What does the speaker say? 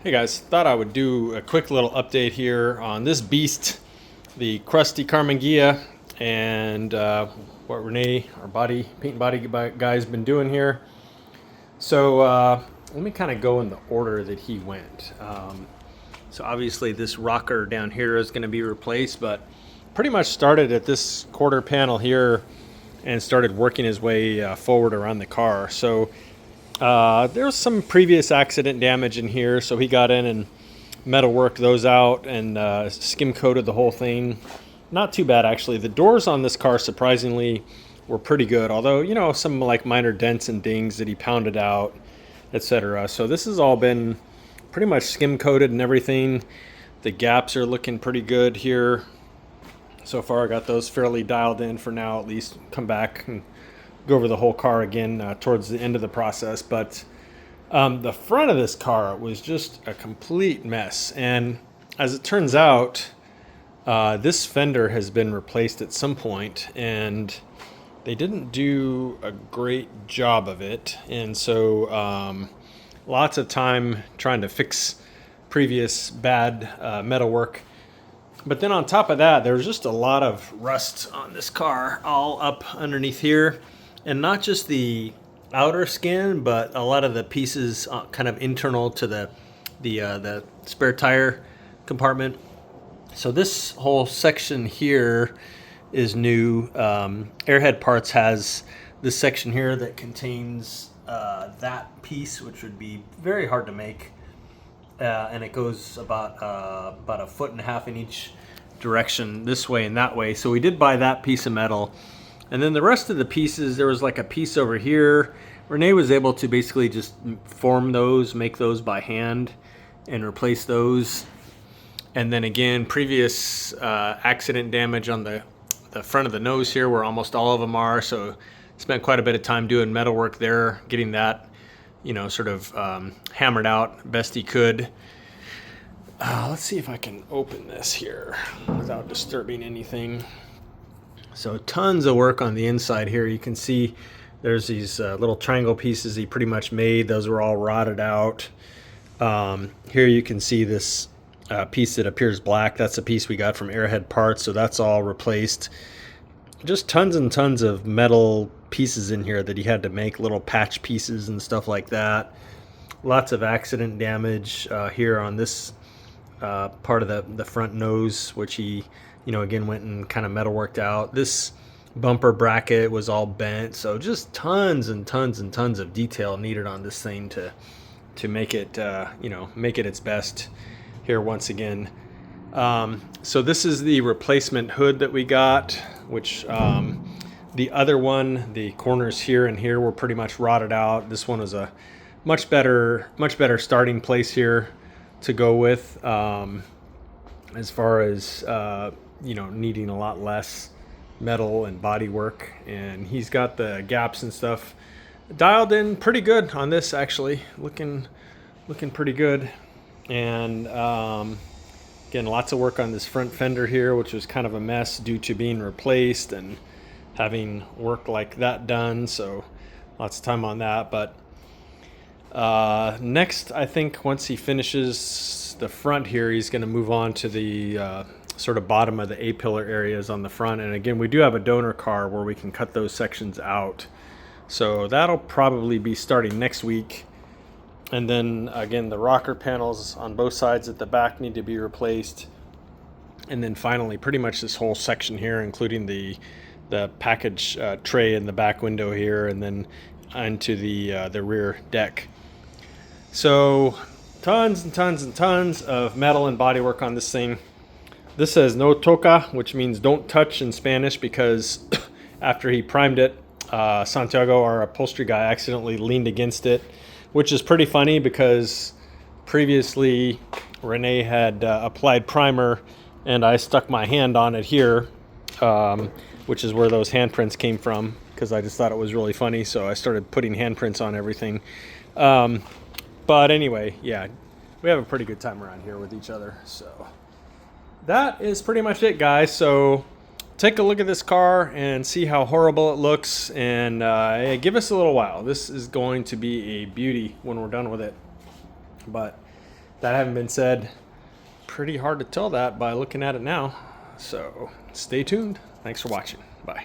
Hey guys, thought I would do a quick little update here on this beast, the Krusty Karmann Ghia, and what Rene, our paint body guy, has been doing here. So let me kind of go in the order that he went. So obviously this rocker down here is going to be replaced, but pretty much started at this quarter panel here and started working his way forward around the car. So there was some previous accident damage in here, so he got in and metal worked those out and skim coated the whole thing. Not too bad, actually. The doors on this car surprisingly were pretty good, although, you know, some like minor dents and dings that he pounded out, etc. So this has all been pretty much skim coated and everything. The gaps are looking pretty good here. So far I got those fairly dialed in for now, at least. Come back and go over the whole car again towards the end of the process. But the front of this car was just a complete mess. And as it turns out, this fender has been replaced at some point, and they didn't do a great job of it. And so lots of time trying to fix previous bad metal work. But then on top of that, there's just a lot of rust on this car all up underneath here. And not just the outer skin, but a lot of the pieces kind of internal to the spare tire compartment. So this whole section here is new. Airhead Parts has this section here that contains that piece, which would be very hard to make. And it goes about 1.5 foot in each direction, this way and that way. So we did buy that piece of metal. And then the rest of the pieces, there was like a piece over here. Rene was able to basically just form those, make those by hand, and replace those. And then again, previous accident damage on the front of the nose here, where almost all of them are. So spent quite a bit of time doing metal work there, getting that, you know, sort of hammered out best he could. Let's see if I can open this here without disturbing anything. So tons of work on the inside here. You can see there's these little triangle pieces he pretty much made. Those were all rotted out. Here you can see this piece that appears black. That's a piece we got from Airhead Parts, so that's all replaced. Just tons and tons of metal pieces in here that he had to make, little patch pieces and stuff like that. Lots of accident damage here on this part of the front nose, which he, you know, again went and kind of metal worked out. This bumper bracket was all bent, so just tons and tons and tons of detail needed on this thing to make it you know, make it its best here once again. So this is the replacement hood that we got, which the other one, the corners here and here, were pretty much rotted out. This one was a much better starting place here to go with, as far as you know, needing a lot less metal and body work. And he's got the gaps and stuff dialed in pretty good on this, actually. Looking pretty good. And again, lots of work on this front fender here, which was kind of a mess due to being replaced and having work like that done. So lots of time on that. But next, I think once he finishes the front here, he's going to move on to the sort of bottom of the A-pillar areas on the front. And again, we do have a donor car where we can cut those sections out. So that'll probably be starting next week. And then again, the rocker panels on both sides at the back need to be replaced. And then finally, pretty much this whole section here, including the package tray in the back window here, and then onto the rear deck. So tons and tons and tons of metal and bodywork on this thing. This says no toca, which means don't touch in Spanish, because after he primed it, Santiago, our upholstery guy, accidentally leaned against it, which is pretty funny because previously Rene had applied primer and I stuck my hand on it here, which is where those handprints came from, because I just thought it was really funny. So I started putting handprints on everything. But anyway, yeah, we have a pretty good time around here with each other. So that is pretty much it, guys. So take a look at this car and see how horrible it looks, and give us a little while. This is going to be a beauty when we're done with it. But that having been said, pretty hard to tell that by looking at it now. So stay tuned. Thanks for watching. Bye.